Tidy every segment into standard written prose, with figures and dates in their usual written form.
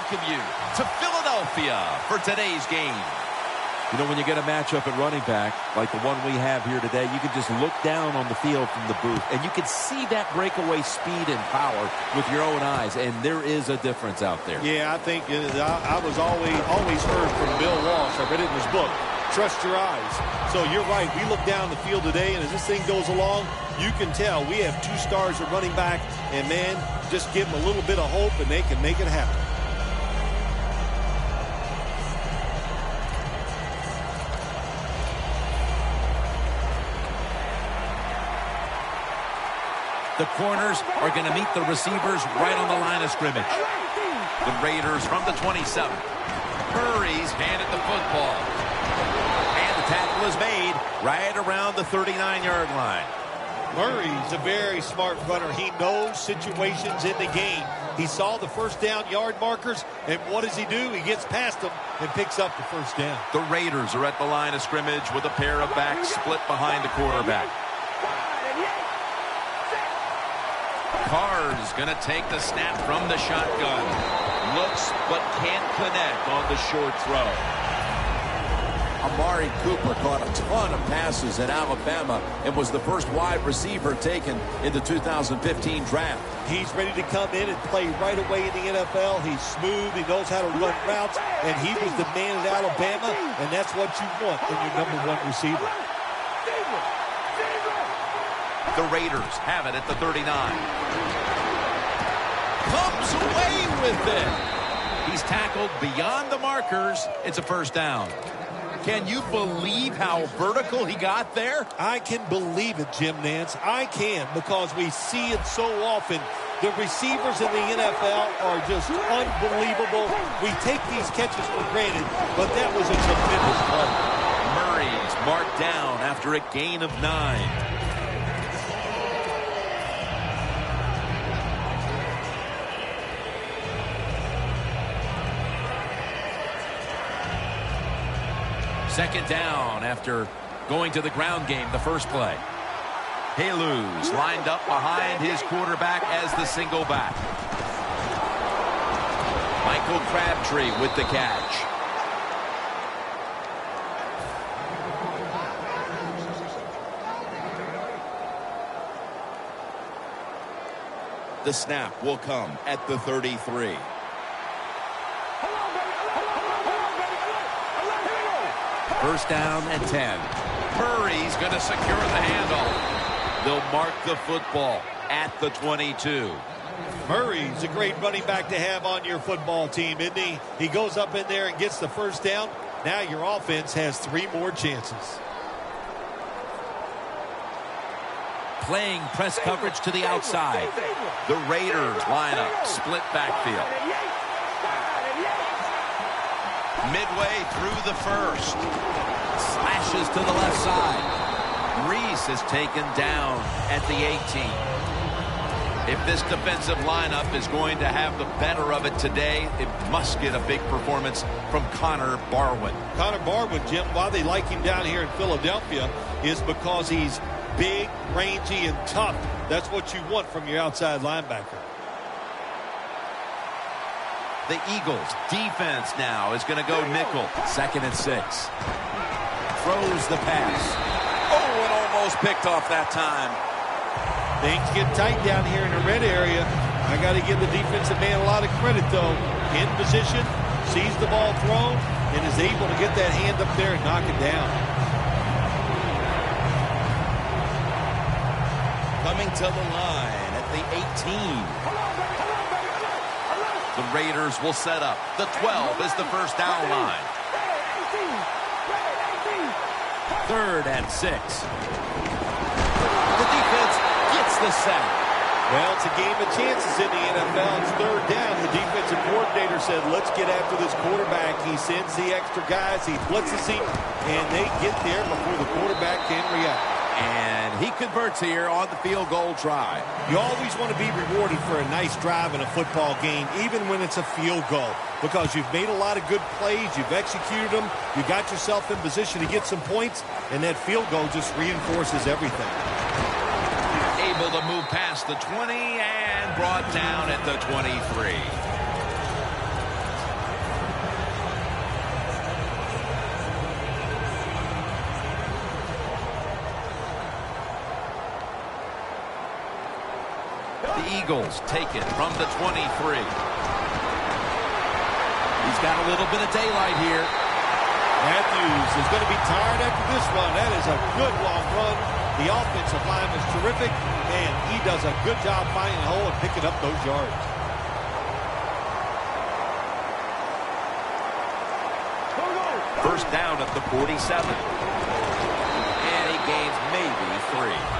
welcome you to Philadelphia for today's game. You know, when you get a matchup at running back, like the one we have here today, you can just look down on the field from the booth, and you can see that breakaway speed and power with your own eyes, and there is a difference out there. Yeah, I think I was always heard from Bill Walsh. I read it in his book. Trust your eyes. So you're right. We look down the field today, and as this thing goes along, you can tell we have 2 stars at running back, and, man, just give them a little bit of hope, and they can make it happen. The corners are going to meet the receivers right on the line of scrimmage. The Raiders from the 27. Murray's handed the football. And the tackle is made right around the 39-yard line. Murray's a very smart runner. He knows situations in the game. He saw the first down yard markers, and what does he do? He gets past them and picks up the first down. The Raiders are at the line of scrimmage with a pair of backs split behind the quarterback. Carr's going to take the snap from the shotgun. Looks but can't connect on the short throw. Amari Cooper caught a ton of passes at Alabama and was the first wide receiver taken in the 2015 draft. He's ready to come in and play right away in the NFL. He's smooth. He knows how to run routes, and he was the man at Alabama, and that's what you want in your #1 receiver. The Raiders have it at the 39. Comes away with it. He's tackled beyond the markers. It's a first down. Can you believe how vertical he got there? I can believe it, Jim Nance. I can, because we see it so often. The receivers in the NFL are just unbelievable. We take these catches for granted, but that was a tremendous play. Murray's marked down after a gain of 9. Second down after going to the ground game the first play. Halu's lined up behind his quarterback as the single back. Michael Crabtree with the catch. The snap will come at the 33. First down and 10. Murray's going to secure the handle. They'll mark the football at the 22. Murray's a great running back to have on your football team, isn't he? He goes up in there and gets the first down. Now your offense has 3 more chances. Playing press coverage to the outside. The Raiders line up, split backfield. Midway through the first. Slashes to the left side. Reese is taken down at the 18. If this defensive lineup is going to have the better of it today, it must get a big performance from Connor Barwin. Connor Barwin, Jim, why they like him down here in Philadelphia is because he's big, rangy, and tough. That's what you want from your outside linebacker. The Eagles defense now is going to go nickel. 2nd and 6. Throws the pass. Oh, and almost picked off that time. Things get tight down here in the red area. I got to give the defensive man a lot of credit, though. In position, sees the ball thrown, and is able to get that hand up there and knock it down. Coming to the line at the 18. The Raiders will set up. The 12 is the first down line. 3rd and 6. The defense gets the sack. Well, it's a game of chances in the NFL. It's 3rd down. The defensive coordinator said, let's get after this quarterback. He sends the extra guys. He blitzes him, and they get there before the quarterback can react. And he converts here on the field goal try. You always want to be rewarded for a nice drive in a football game, even when it's a field goal, because you've made a lot of good plays, you've executed them, you got yourself in position to get some points, and that field goal just reinforces everything. Able to move past the 20 and brought down at the 23. The Eagles take it from the 23. He's got a little bit of daylight here. Matthews is going to be tired after this run. That is a good long run. The offensive line was terrific, and he does a good job finding a hole and picking up those yards. First down at the 47. And he gains maybe 3.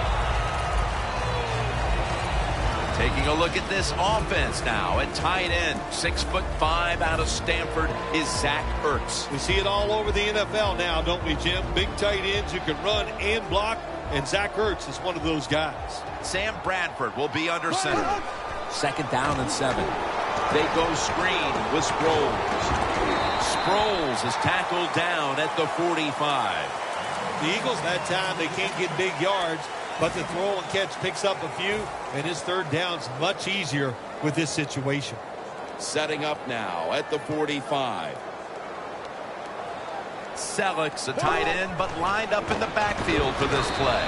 Taking a look at this offense now at tight end. 6'5" out of Stanford is Zach Ertz. We see it all over the NFL now, don't we, Jim? Big tight ends who can run and block, and Zach Ertz is one of those guys. Sam Bradford will be under center. Second down and 7. They go screen with Sproles. Sproles is tackled down at the 45. The Eagles, that time, they can't get big yards, but the throw and catch picks up a few, and his third down's much easier with this situation. Setting up now at the 45. Selleck's a tight end, but lined up in the backfield for this play.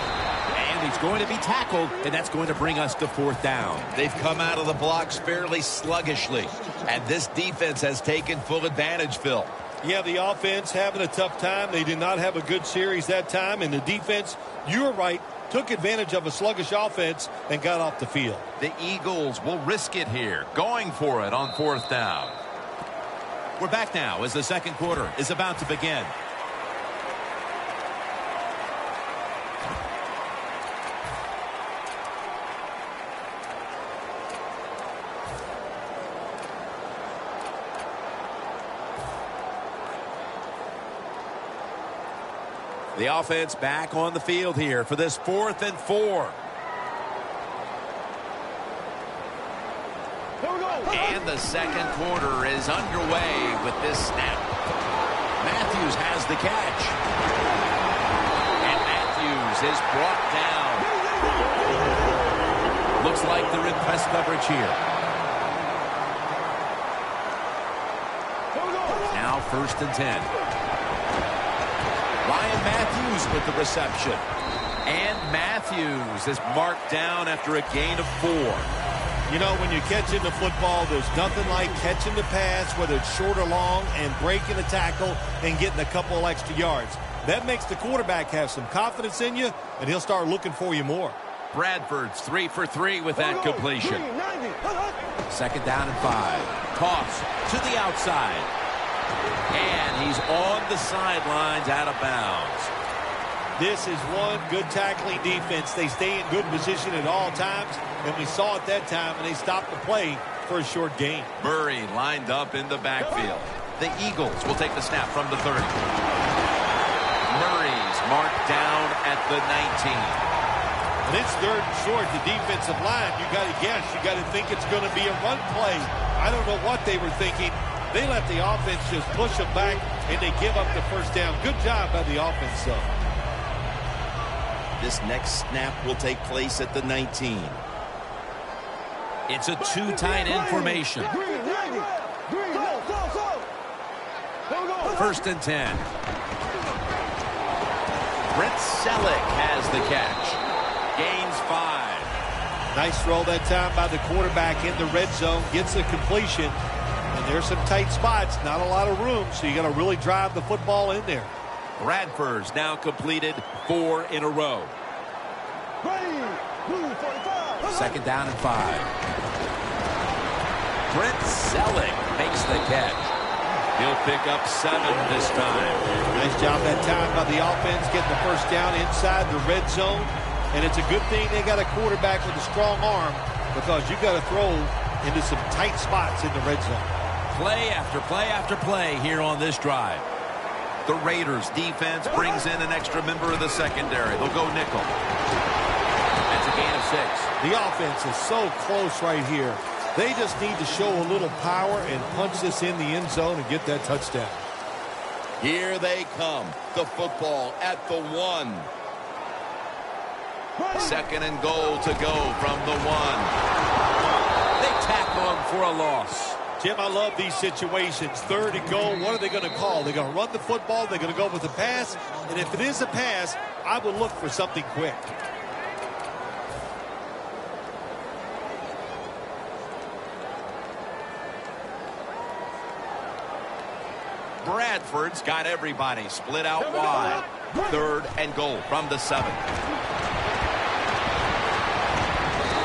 And he's going to be tackled, and that's going to bring us to 4th down. They've come out of the blocks fairly sluggishly, and this defense has taken full advantage, Phil. Yeah, the offense having a tough time. They did not have a good series that time, and the defense, you were right, took advantage of a sluggish offense and got off the field. The Eagles will risk it here, going for it on 4th down. We're back now as the second quarter is about to begin. The offense back on the field here for this 4th and 4. And the second quarter is underway with this snap. Matthews has the catch. And Matthews is brought down. Looks like they're in press coverage here. Now 1st and 10. Ryan Matthews with the reception. And Matthews is marked down after a gain of 4. You know, when you're catching the football, there's nothing like catching the pass, whether it's short or long, and breaking a tackle and getting a couple extra yards. That makes the quarterback have some confidence in you, and he'll start looking for you more. Bradford's 3 for 3 with that completion. Second down and 5. Toss to the outside. And he's on the sidelines out of bounds. This is one good tackling defense. They stay in good position at all times, and we saw it that time, and they stopped the play for a short gain. Murray lined up in the backfield. The Eagles will take the snap from the 30. Murray's marked down at the 19. And it's 3rd and short. The defensive line, you got to guess. You got to think it's going to be a run play. I don't know what they were thinking. They let the offense just push them back, and they give up the first down. Good job by the offense, though. This next snap will take place at the 19. It's a 2 tight end formation. 1st and 10. Brent Selleck has the catch. Gains 5. Nice throw that time by the quarterback in the red zone. Gets the completion. And there's some tight spots. Not a lot of room, so you got to really drive the football in there. Bradford's now completed 4 in a row. Second down and 5. Brent Selleck makes the catch. He'll pick up 7 this time. Nice job that time by the offense getting the first down inside the red zone. And it's a good thing they got a quarterback with a strong arm, because you got to throw into some tight spots in the red zone. Play after play after play here on this drive. The Raiders defense brings in an extra member of the secondary. They'll go nickel. That's a gain of 6. The offense is so close right here. They just need to show a little power and punch this in the end zone and get that touchdown. Here they come. The football at the 1. 2nd and goal to go from the 1. They tackle him for a loss. Jim, I love these situations. 3rd and goal, what are they going to call? They're going to run the football, they're going to go with a pass, and if it is a pass, I would look for something quick. Bradford's got everybody split out wide. 3rd and goal from the 7.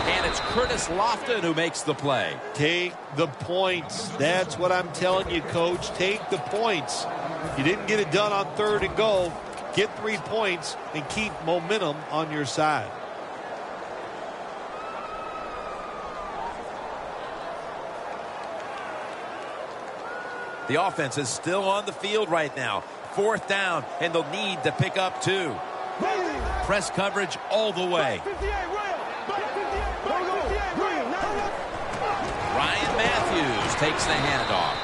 And it's Curtis Lofton who makes the play. Take the points. That's what I'm telling you, Coach. Take the points. You didn't get it done on 3rd and goal. Get 3 points and keep momentum on your side. The offense is still on the field right now. 4th down, and they'll need to pick up 2. Press coverage all the way. Ryan Matthews takes the handoff.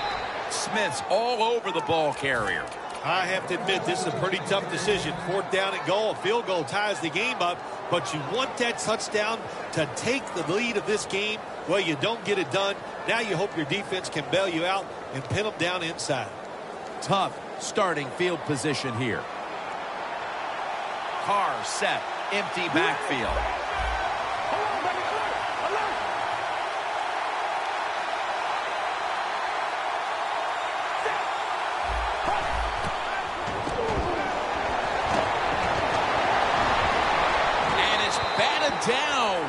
Smith's all over the ball carrier. I have to admit, this is a pretty tough decision. 4th down and goal. A field goal ties the game up, but you want that touchdown to take the lead of this game. Well, you don't get it done. Now you hope your defense can bail you out and pin them down inside. Tough starting field position here. Carr set. Empty backfield. And it's batted down.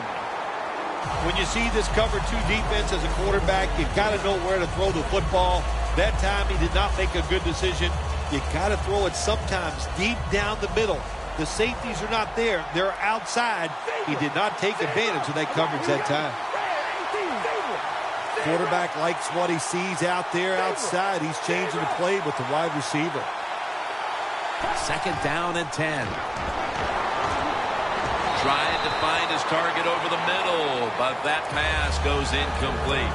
When you see this cover 2 defense as a quarterback, you got to know where to throw the football. That time he did not make a good decision. You got to throw it sometimes deep down the middle. The safeties are not there. They're outside. He did not take advantage of that coverage that time. Quarterback likes what he sees out there outside. He's changing the play with the wide receiver. 2nd down and 10. Trying to find his target over the middle, but that pass goes incomplete.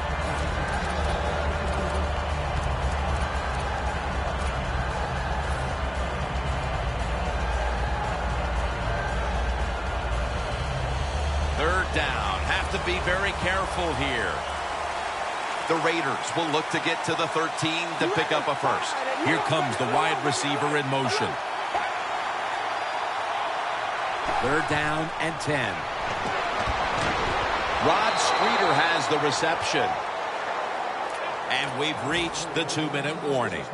Down. Have to be very careful here. The Raiders will look to get to the 13 to pick up a 1st. Here comes the wide receiver in motion. 3rd down and 10. Rod Streeter has the reception. And we've reached the 2-minute warning.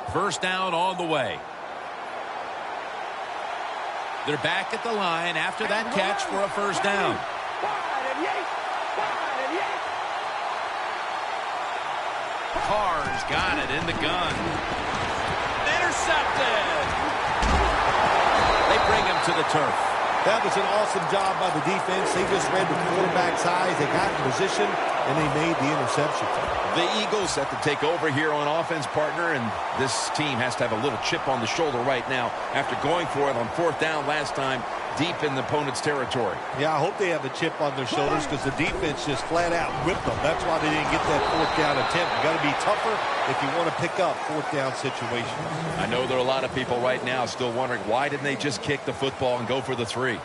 1st down on the way. They're back at the line after that catch for a 1st down. Carr's got it in the gun. Intercepted. They bring him to the turf. That was an awesome job by the defense. They just read the quarterback's eyes. They got in position, and they made the interception. The Eagles have to take over here on offense, partner, and this team has to have a little chip on the shoulder right now after going for it on 4th down last time deep in the opponent's territory. Yeah, I hope they have a chip on their shoulders because the defense just flat out whipped them. That's why they didn't get that 4th down attempt. You got to be tougher if you want to pick up 4th down situations. I know there are a lot of people right now still wondering, why didn't they just kick the football and go for the 3?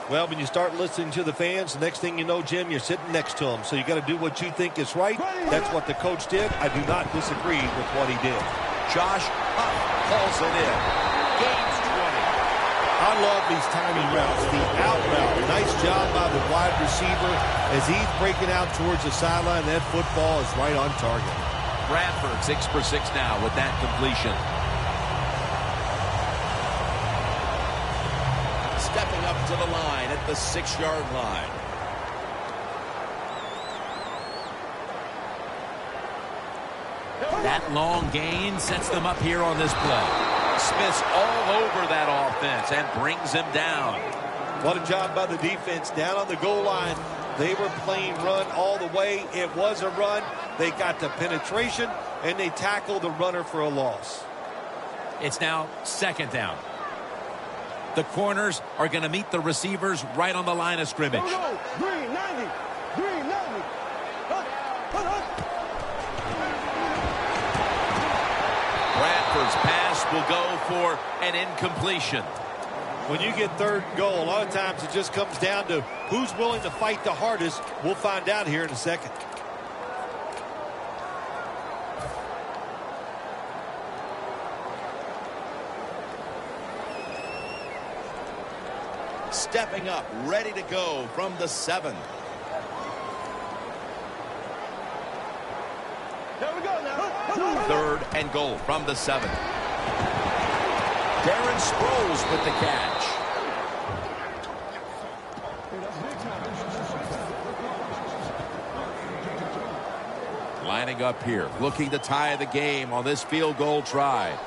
Well, when you start listening to the fans, the next thing you know, Jim, you're sitting next to them. So you got to do what you think is right. That's what the coach did. I do not disagree with what he did. Josh Huff calls it in. Gains 20. I love these timing routes, the out route. Nice job by the wide receiver as he's breaking out towards the sideline. That football is right on target. Bradford 6 for 6 now with that completion. Stepping up to the line at the 6-yard line. That long gain sets them up here on this play. Smith's all over that offense and brings him down. What a job by the defense down on the goal line. They were playing run all the way. It was a run. They got the penetration, and they tackled the runner for a loss. It's now 2nd down. The corners are going to meet the receivers right on the line of scrimmage. Green 90. Green 90. Bradford's pass will go for an incompletion. When you get 3rd and goal, a lot of times it just comes down to who's willing to fight the hardest. We'll find out here in a second. Stepping up, ready to go from the 7. Here we go now. 3rd and goal from the 7. Darren Sproles with the catch. Lining up here, looking to tie the game on this field goal try.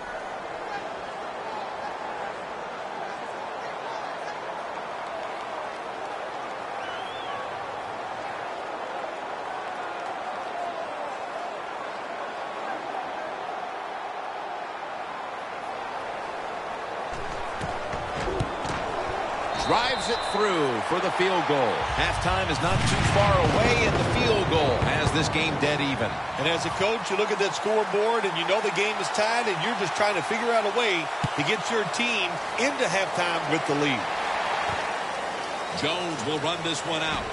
Drives it through for the field goal. Halftime is not too far away, and the field goal has this game dead even. And as a coach, you look at that scoreboard, and you know the game is tied, and you're just trying to figure out a way to get your team into halftime with the lead. Jones will run this one out.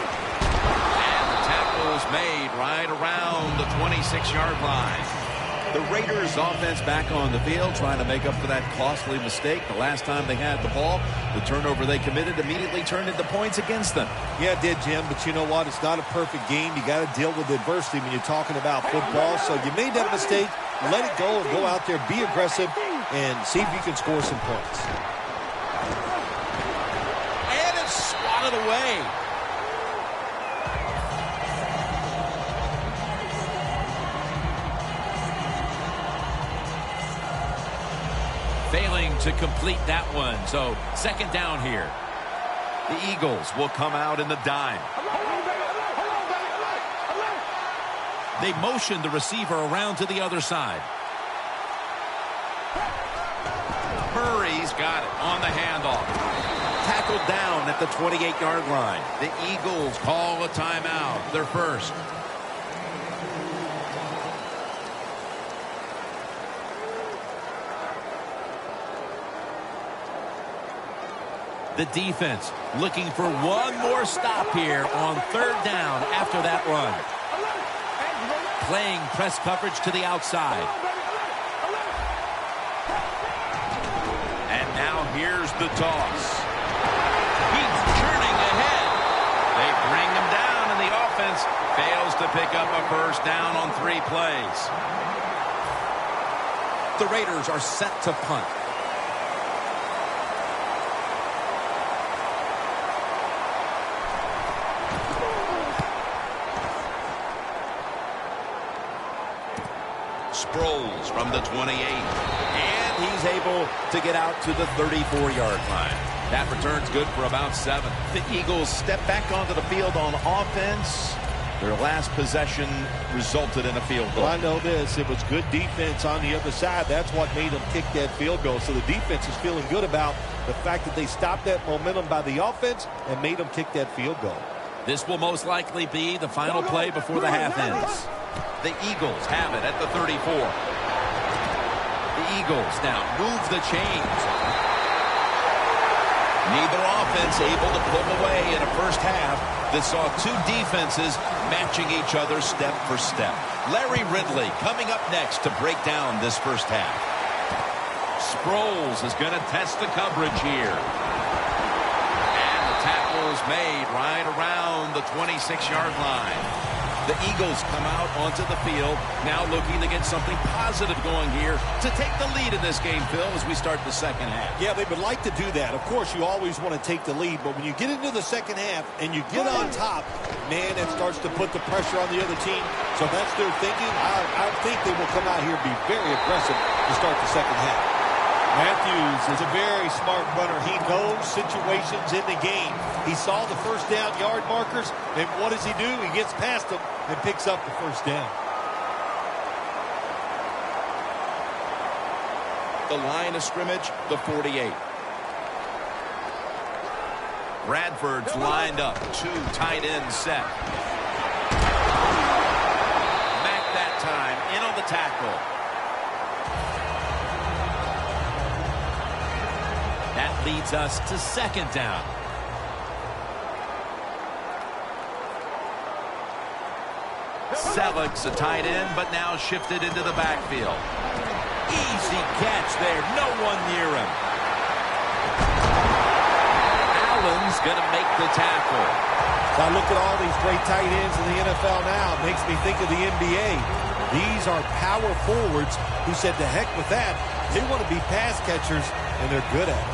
And the tackle is made right around the 26-yard line. The Raiders offense back on the field trying to make up for that costly mistake. The last time they had the ball, the turnover they committed immediately turned into points against them. Yeah, it did, Jim, but you know what? It's not a perfect game. You got to deal with adversity when you're talking about football. So you made that mistake, let it go, and go out there, be aggressive, and see if you can score some points. And it's swatted away. Failing to complete that one. So 2nd down here. The Eagles will come out in the dime. They motion the receiver around to the other side. Murray's got it on the handoff. Tackled down at the 28-yard line. The Eagles call a timeout. Their first. The defense looking for one more stop here on 3rd down after that run. Playing press coverage to the outside. And now here's the toss. He's churning ahead. They bring him down, and the offense fails to pick up a first down on 3 plays. The Raiders are set to punt. Sproles from the 28. And he's able to get out to the 34-yard line. That return's good for about 7. The Eagles step back onto the field on offense. Their last possession resulted in a field goal. Well, I know this. It was good defense on the other side. That's what made them kick that field goal. So the defense is feeling good about the fact that they stopped that momentum by the offense and made them kick that field goal. This will most likely be the final play before the half ends. The Eagles have it at the 34. The Eagles now move the chains. Neither offense able to pull away in a first half that saw 2 defenses matching each other step for step. Larry Ridley coming up next to break down this first half. Sproles is going to test the coverage here. And the tackle is made right around the 26-yard line. The Eagles come out onto the field, now looking to get something positive going here to take the lead in this game, Phil, as we start the second half. Yeah, they would like to do that. Of course, you always want to take the lead, but when you get into the second half and you get on top, man, that starts to put the pressure on the other team. So that's their thinking. I think they will come out here and be very aggressive to start the second half. Matthews is a very smart runner. He knows situations in the game. He saw the first down yard markers, and what does he do? He gets past them and picks up the first down. The line of scrimmage, the 48. Bradford's lined up. 2 tight ends set. Mack that time in on the tackle. That leads us to second down. Selleck's a tight end, but now shifted into the backfield. Easy catch there. No one near him. Allen's going to make the tackle. Now look at all these great tight ends in the NFL now. It makes me think of the NBA. These are power forwards who said to heck with that. They want to be pass catchers, and they're good at it.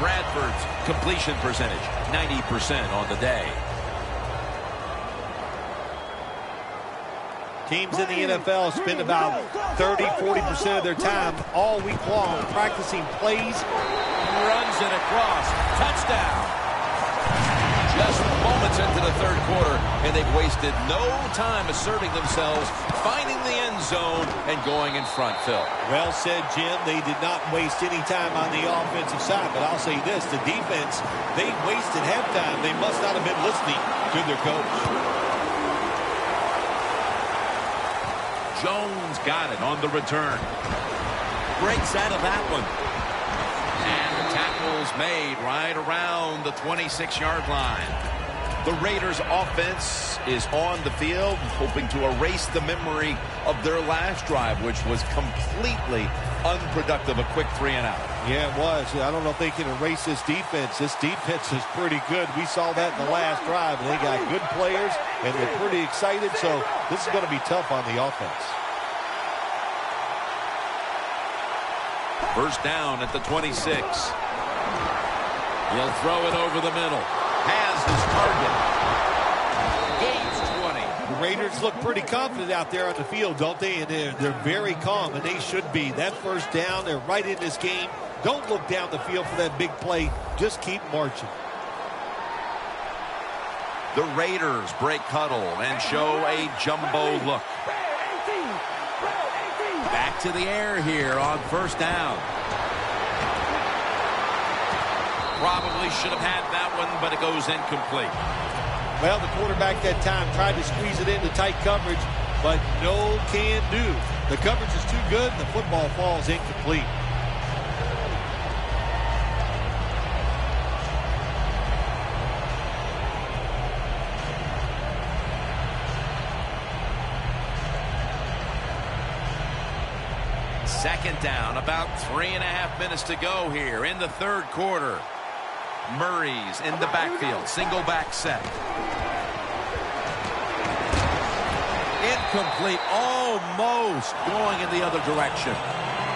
Bradford's completion percentage, 90% on the day. Teams in the NFL spend about 30-40% of their time all week long practicing plays. Runs it across. Touchdown. Just moments into the third quarter, and they've wasted no time asserting themselves, finding the end zone, and going in front, Phil. Well said, Jim. They did not waste any time on the offensive side, but I'll say this, the defense, they wasted halftime. They must not have been listening to their coach. Jones got it on the return. Breaks out of that one. And the tackle's made right around the 26-yard line. The Raiders' offense is on the field, hoping to erase the memory of their last drive, which was completely unproductive, a quick 3-and-out. Yeah, it was. I don't know if they can erase this defense. This defense is pretty good. We saw that in the last drive, and they got good players, and they're pretty excited, so this is going to be tough on the offense. First down at the 26. He'll throw it over the middle. Has his target. Gains 20. The Raiders look pretty confident out there on the field, don't they? And they're very calm, and they should be. That first down, they're right in this game. Don't look down the field for that big play. Just keep marching. The Raiders break huddle and show a jumbo look. Back to the air here on first down. Probably should have had that one, but it goes incomplete. Well, the quarterback that time tried to squeeze it into tight coverage, but no can do. The coverage is too good, and the football falls incomplete. Second down, about 3.5 minutes to go here in the third quarter. Murray's in the backfield, single back set. Incomplete, almost going in the other direction.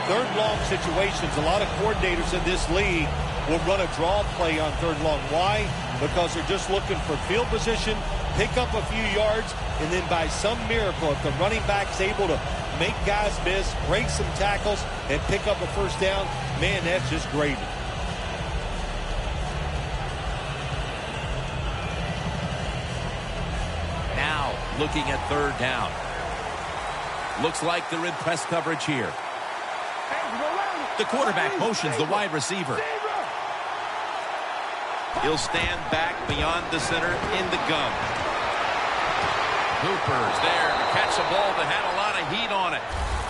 Third long situations, a lot of coordinators in this league will run a draw play on third long. Why? Because they're just looking for field position, pick up a few yards, and then by some miracle, if the running back's able to make guys miss, break some tackles, and pick up a first down, man, that's just gravy. Now, looking at third down. Looks like they're in press coverage here. The quarterback motions the wide receiver. He'll stand back beyond the center in the gun. Hooper's there to catch a ball that had a lot of heat on it.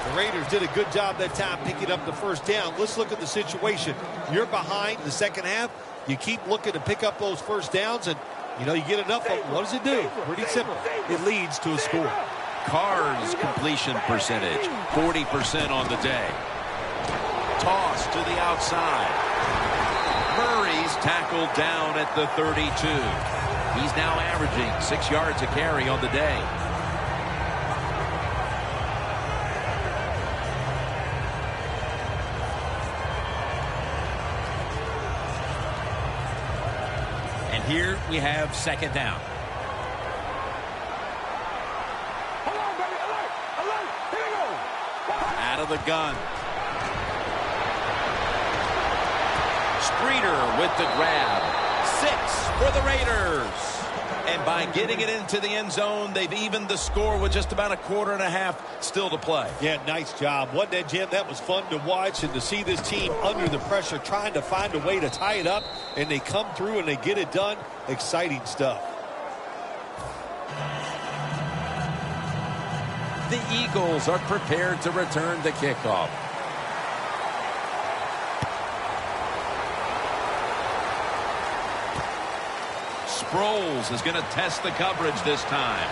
The Raiders did a good job that time picking up the first down. Let's look at the situation. You're behind the second half. You keep looking to pick up those first downs, and, you know, you get enough of them. What does it do? Pretty simple. It leads to a score. Carr's completion percentage, 40% on the day. Toss to the outside. Murray's tackled down at the 32. He's now averaging 6 yards a carry on the day. And here we have second down. Out of the gun. Streeter with the grab. 6 for the Raiders. And by getting it into the end zone, they've evened the score with just about a quarter and a half still to play. Yeah, nice job. Wasn't that, Jim? That was fun to watch, and to see this team under the pressure trying to find a way to tie it up, and they come through and they get it done. Exciting stuff. The Eagles are prepared to return the kickoff. Sproles is going to test the coverage this time.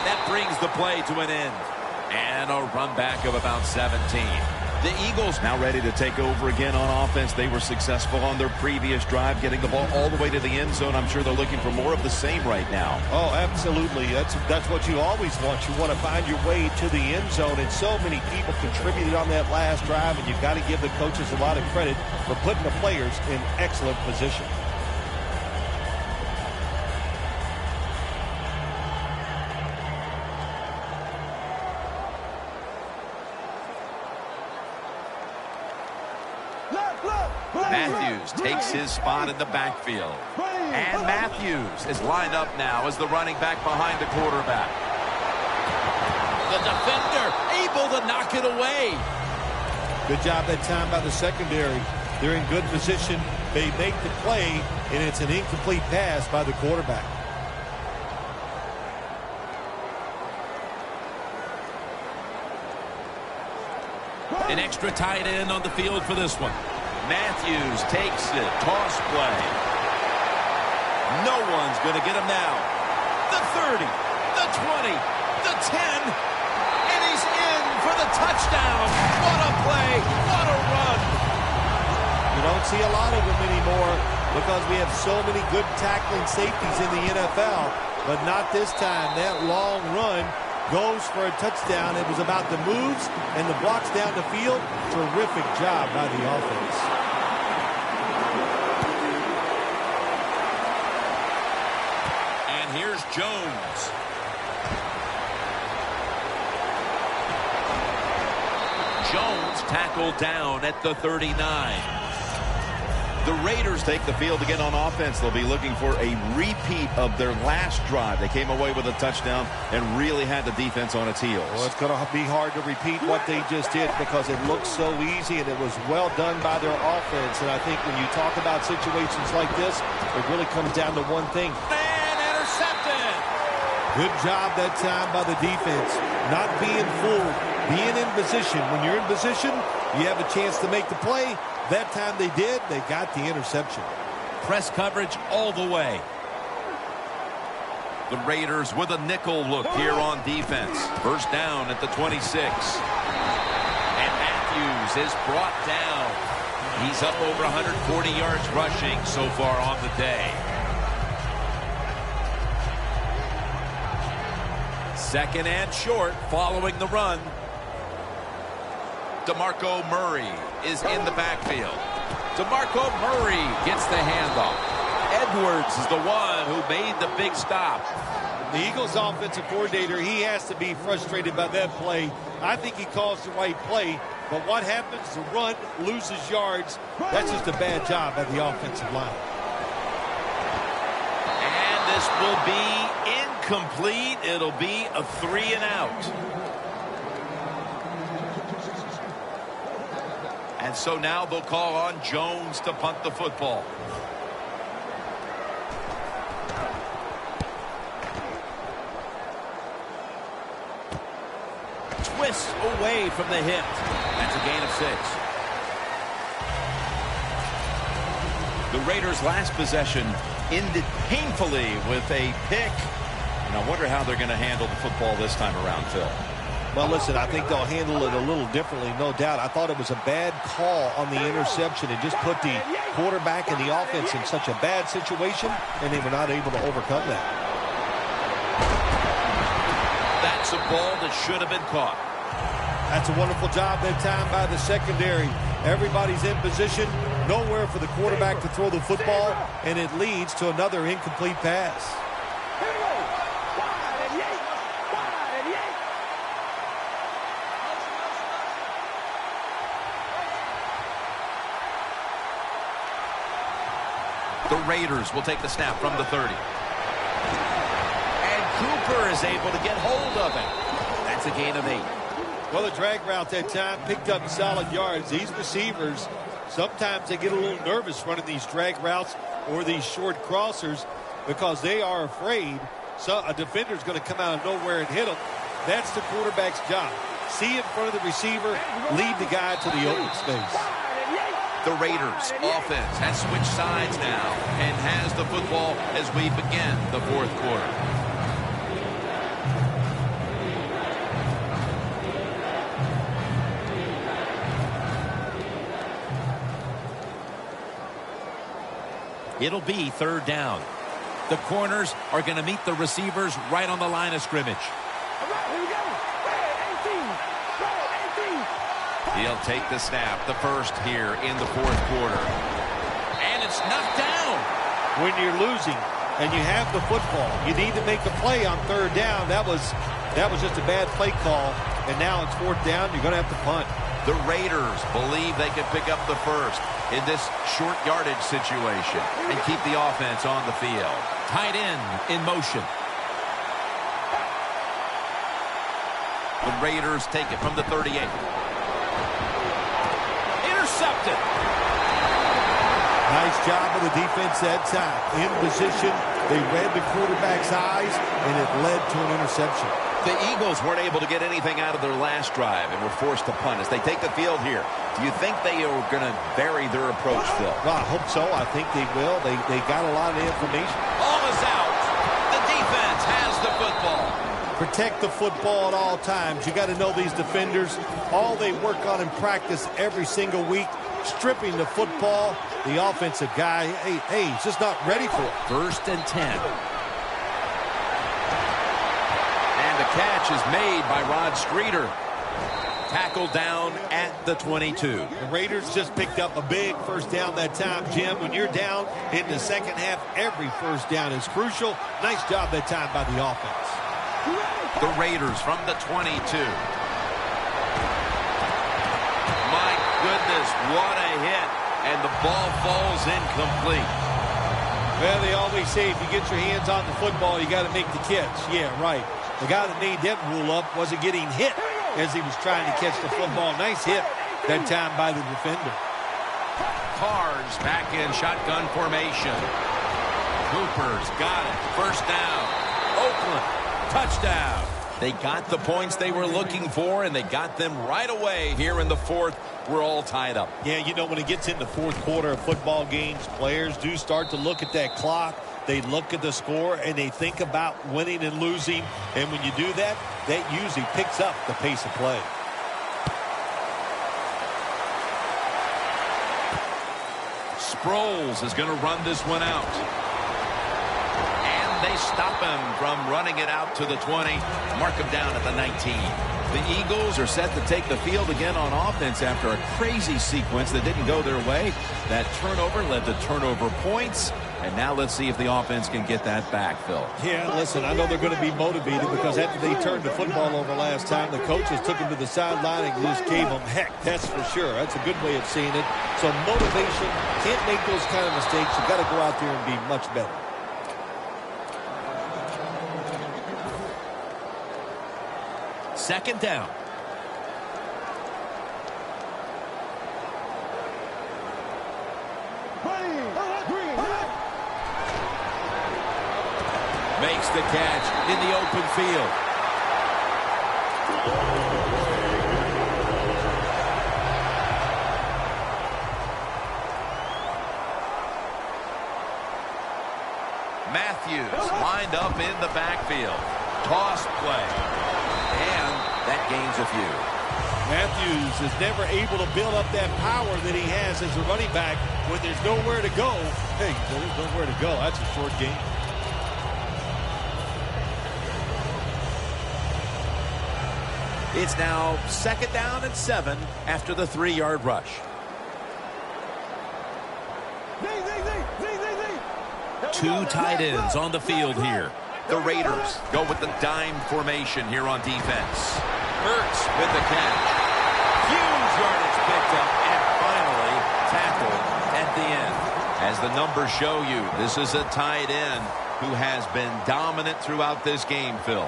That brings the play to an end. And a run back of about 17. The Eagles now ready to take over again on offense. They were successful on their previous drive, getting the ball all the way to the end zone. I'm sure they're looking for more of the same right now. Oh, absolutely. That's what you always want. You want to find your way to the end zone, and so many people contributed on that last drive, and you've got to give the coaches a lot of credit for putting the players in excellent position. Matthews takes his spot in the backfield. And Matthews is lined up now as the running back behind the quarterback. The defender able to knock it away. Good job that time by the secondary. They're in good position. They make the play, and it's an incomplete pass by the quarterback. An extra tight end on the field for this one. Matthews takes it. Toss play. No one's going to get him now. The 30, the 20, the 10, and he's in for the touchdown. What a play. What a run. You don't see a lot of them anymore because we have so many good tackling safeties in the NFL, but not this time. That long run goes for a touchdown. It was about the moves and the blocks down the field. Terrific job by the offense. And here's Jones. Jones tackled down at the 39. The Raiders take the field again on offense. They'll be looking for a repeat of their last drive. They came away with a touchdown and really had the defense on its heels. Well, it's going to be hard to repeat what they just did because it looked so easy and it was well done by their offense. And I think when you talk about situations like this, it really comes down to one thing. And intercepted. Good job that time by the defense. Not being fooled, being in position. When you're in position, you have a chance to make the play. That time they did, they got the interception. Press coverage all the way. The Raiders with a nickel look here on defense. First down at the 26. And Matthews is brought down. He's up over 140 yards rushing so far on the day. Second and short following the run. DeMarco Murray is in the backfield. DeMarco Murray gets the handoff. Edwards is the one who made the big stop. The Eagles offensive coordinator, he has to be frustrated by that play. I think he calls the right play, but what happens? The run loses yards. That's just a bad job by the offensive line. And this will be incomplete. It'll be a 3 and out. And so now they'll call on Jones to punt the football. Twists away from the hit. That's a gain of 6. The Raiders' last possession ended painfully with a pick. And I wonder how they're going to handle the football this time around, Phil. Well, listen, I think they'll handle it a little differently, no doubt. I thought it was a bad call on the interception. It just put the quarterback and the offense in such a bad situation, and they were not able to overcome that. That's a ball that should have been caught. That's a wonderful job that time by the secondary. Everybody's in position, nowhere for the quarterback to throw the football, and it leads to another incomplete pass. The Raiders will take the snap from the 30. And Cooper is able to get hold of it. That's a gain of 8. Well, the drag route that time picked up solid yards. These receivers, sometimes they get a little nervous running these drag routes or these short crossers because they are afraid a defender's going to come out of nowhere and hit them. That's the quarterback's job. See in front of the receiver, lead the guy to the open space. The Raiders offense has switched sides now and has the football as we begin the fourth quarter. It'll be third down. The corners are going to meet the receivers right on the line of scrimmage. All right, here we go. Red 18. Red 18. He'll take the snap, the first here in the fourth quarter. And it's knocked down. When you're losing and you have the football, you need to make a play on third down. That was just a bad play call, and now it's fourth down. You're going to have to punt. The Raiders believe they can pick up the first in this short yardage situation and keep the offense on the field. Tight end in motion. The Raiders take it from the 38. Intercepted. Nice job of the defense that time. In position, they read the quarterback's eyes, and it led to an interception. The Eagles weren't able to get anything out of their last drive and were forced to punt as they take the field here. Do you think they are going to vary their approach, Phil? Well, I hope so. I think they will. They got a lot of information. Ball is out. The defense has the football. Protect the football at all times. You got to know these defenders. All they work on in practice every single week, stripping the football. The offensive guy, hey, he's just not ready for it. First and 10. The catch is made by Rod Streeter. Tackled down at the 22. The Raiders just picked up a big first down that time, Jim. When you're down in the second half, every first down is crucial. Nice job that time by the offense. The Raiders from the 22. My goodness, what a hit. And the ball falls incomplete. Well, they always say if you get your hands on the football, you got to make the catch. Yeah, right. The guy that made that rule up wasn't getting hit as he was trying to catch the football. Nice hit that time by the defender. Carrs back in shotgun formation. Cooper's got it. First down. Oakland, touchdown. They got the points they were looking for, and they got them right away here in the fourth. We're all tied up. Yeah, you know, when it gets in the fourth quarter of football games, players do start to look at that clock. They look at the score, and they think about winning and losing. And when you do that, that usually picks up the pace of play. Sproles is going to run this one out. And they stop him from running it out to the 20. Mark him down at the 19. The Eagles are set to take the field again on offense after a crazy sequence that didn't go their way. That turnover led to turnover points. And now let's see if the offense can get that back, Phil. Yeah, listen, I know they're going to be motivated because after they turned the football over last time, the coaches took them to the sideline and just gave them heck. That's for sure. That's a good way of seeing it. So motivation, can't make those kind of mistakes. You've got to go out there and be much better. Second down. Makes the catch in the open field. Matthews lined up in the backfield. Toss play. And that gains a few. Matthews is never able to build up that power that he has as a running back when there's nowhere to go. Hey, there's nowhere to go. That's a short game. It's now second down and 7 after the 3-yard rush. Two tight ends on the field here. The Raiders go with the dime formation here on defense. Hurts with the catch. Huge yardage picked up and finally tackled at the end. As the numbers show you, this is a tight end who has been dominant throughout this game, Phil.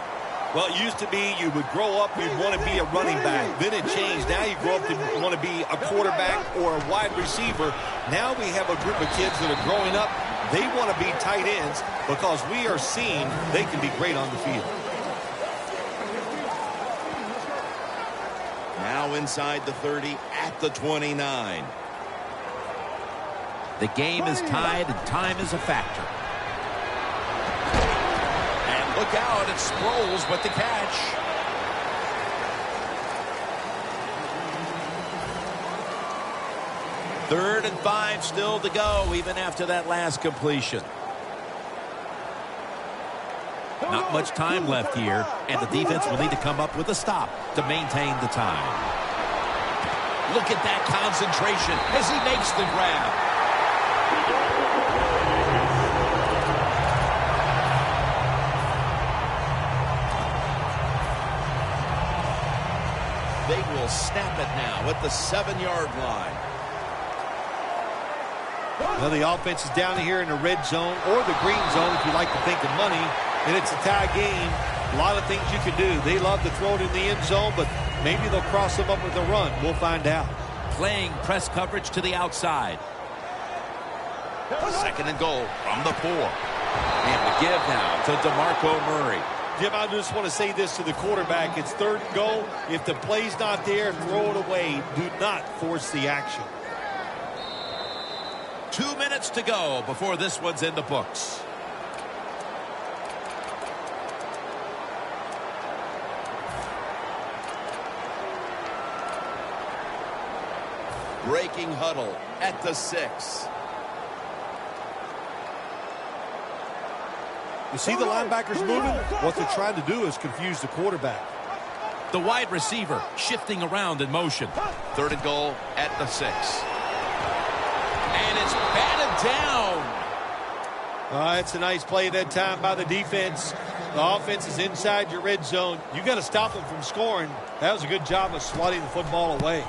Well, it used to be you would grow up, you'd want to be a running back. Then it changed. Now you grow up to want to be a quarterback or a wide receiver. Now we have a group of kids that are growing up. They want to be tight ends because we are seeing they can be great on the field. Now inside the 30 at the 29. The game is tied and time is a factor. And look out, it's Sproles with the catch. 3rd and 5 still to go, even after that last completion. Not much time left here, and the defense will need to come up with a stop to maintain the time. Look at that concentration as he makes the grab. They will snap it now at the 7-yard line. Well, the offense is down here in the red zone or the green zone if you like to think of money. And it's a tie game. A lot of things you can do. They love to throw it in the end zone, but maybe they'll cross them up with a run. We'll find out. Playing press coverage to the outside. 2nd and goal from the 4. And the give now to DeMarco Murray. Jim, I just want to say this to the quarterback. It's 3rd and goal. If the play's not there, throw it away. Do not force the action. 2 minutes to go before this one's in the books. Breaking huddle at the 6. You see the linebackers moving? What they're trying to do is confuse the quarterback. The wide receiver shifting around in motion. 3rd and goal at the 6. And it's batted down. It's a nice play that time by the defense. The offense is inside your red zone. You got to stop them from scoring. That was a good job of swatting the football away.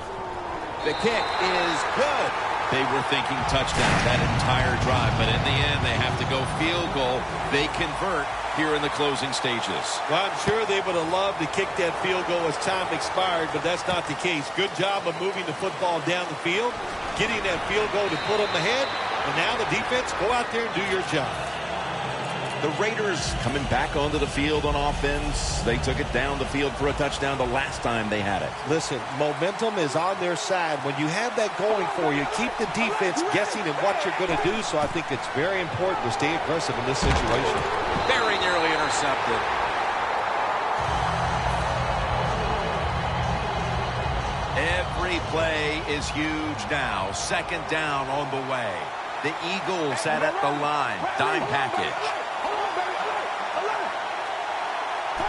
The kick is good. They were thinking touchdown that entire drive, but in the end, they have to go field goal. They convert here in the closing stages. Well, I'm sure they would have loved to kick that field goal as time expired, but that's not the case. Good job of moving the football down the field, getting that field goal to put them ahead, and now the defense, go out there and do your job. The Raiders coming back onto the field on offense. They took it down the field for a touchdown the last time they had it. Listen, momentum is on their side. When you have that going for you, keep the defense guessing at what you're going to do, so I think it's very important to stay aggressive in this situation. Very nearly intercepted. Every play is huge now. 2nd down on the way. The Eagles sat at the line. Dime package.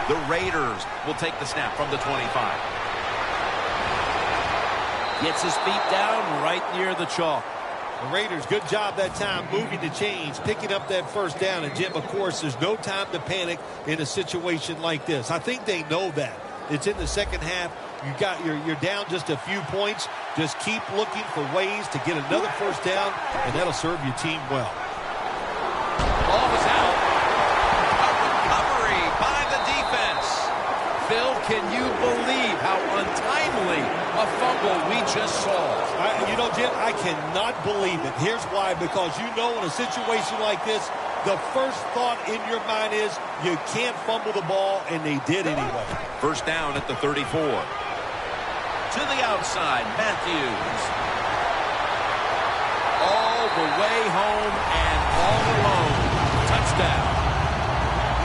The Raiders will take the snap from the 25. Gets his feet down right near the chalk. The Raiders, good job that time moving the chains, picking up that 1st down. And, Jim, of course, there's no time to panic in a situation like this. I think they know that. It's in the 2nd half. You're down just a few points. Just keep looking for ways to get another 1st down, and that'll serve your team well. Ball was out. A recovery by the defense. Phil, can you believe how untimely a fumble we just saw? Jim, I cannot believe it. Here's why. Because in a situation like this, the first thought in your mind is you can't fumble the ball, and they did anyway. 1st down at the 34. To the outside, Matthews. All the way home and all alone. Touchdown.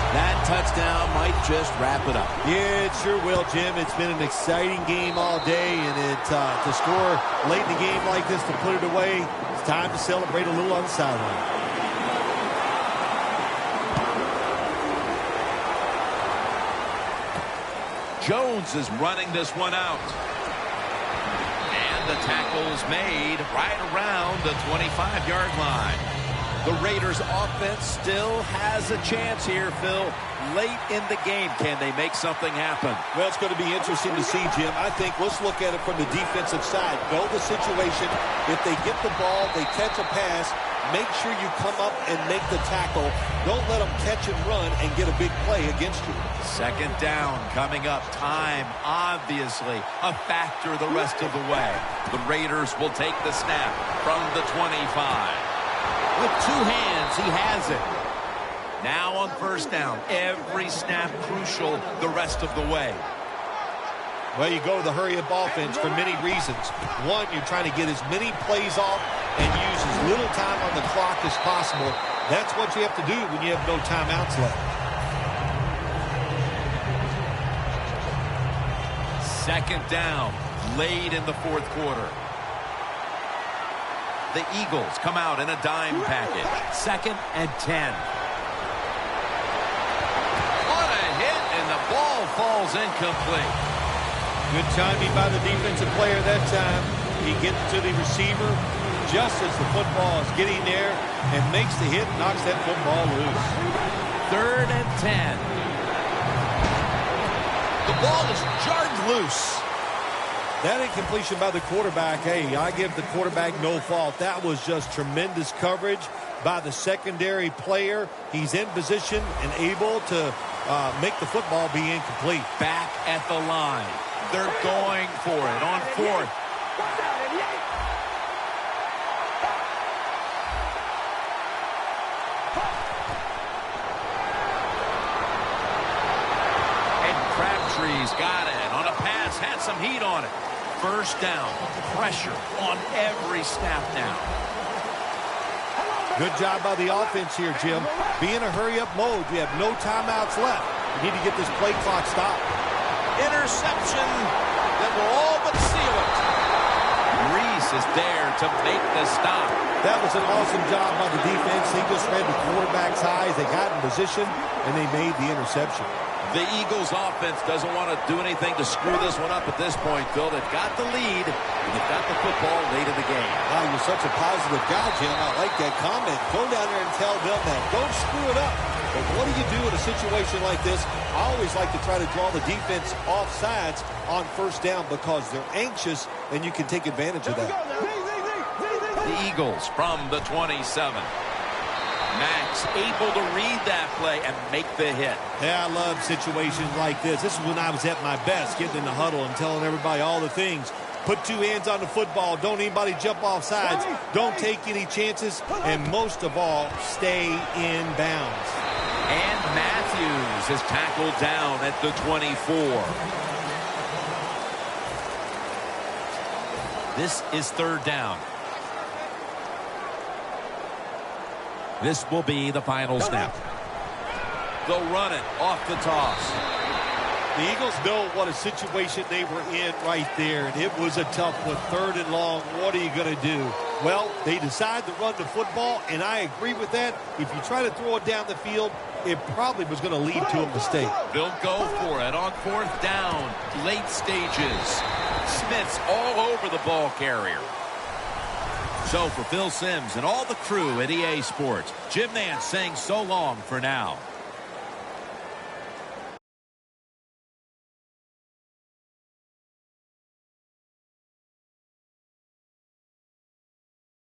That touchdown might just wrap it up. Yeah, it sure will, Jim. It's been an exciting game all day, and to score late in the game like this, to put it away, it's time to celebrate a little on the sideline. Jones is running this one out. And the tackle's made right around the 25-yard line. The Raiders offense still has a chance here, Phil. Late in the game, can they make something happen? Well, it's going to be interesting to see, Jim. I think let's look at it from the defensive side. Know the situation. If they get the ball, they catch a pass, make sure you come up and make the tackle. Don't let them catch and run and get a big play against you. 2nd down coming up. Time, obviously, a factor the rest of the way. The Raiders will take the snap from the 25. With 2 hands, he has it. Now on 1st down, every snap crucial the rest of the way. Well, you go to the hurry-up offense for many reasons. One, you're trying to get as many plays off and use as little time on the clock as possible. That's what you have to do when you have no timeouts left. 2nd down, late in the 4th quarter. The Eagles come out in a dime package. 2nd and 10. What a hit, and the ball falls incomplete. Good timing by the defensive player that time. He gets to the receiver just as the football is getting there and makes the hit, knocks that football loose. 3rd and 10. The ball is jarred loose. That incompletion by the quarterback, hey, I give the quarterback no fault. That was just tremendous coverage by the secondary player. He's in position and able to make the football be incomplete. Back at the line. They're going for it on 4th. And Crabtree's got it on a pass, had some heat on it. 1st down. Pressure on every snap now. Good job by the offense here, Jim. Be in a hurry-up mode. You have no timeouts left. You need to get this play clock stopped. Interception that will all but seal it. Reese is there to make the stop. That was an awesome job by the defense. He just read the quarterback's eyes. They got in position, and they made the interception. The Eagles offense doesn't want to do anything to screw this one up at this point, Phil. They've got the lead, and they've got the football late in the game. Wow, you're such a positive guy, Jim. I like that comment. Go down there and tell them that. Don't screw it up. But what do you do in a situation like this? I always like to try to draw the defense off sides on 1st down because they're anxious, and you can take advantage of that. The Eagles from the 27. Max able to read that play and make the hit. Yeah, I love situations like this. This is when I was at my best, getting in the huddle and telling everybody all the things. Put 2 hands on the football. Don't anybody jump off sides. Don't take any chances. And most of all, stay in bounds. And Matthews is tackled down at the 24. This is 3rd down. This will be the final snap. They'll run it off the toss. The Eagles know what a situation they were in right there, and it was a tough one. 3rd and long. What are you going to do? Well, they decide to run the football, and I agree with that. If you try to throw it down the field, it probably was going to lead to a mistake. They'll go for it on 4th down. Late stages. Smith's all over the ball carrier. So for Phil Simms and all the crew at EA Sports, Jim Nance saying so long for now.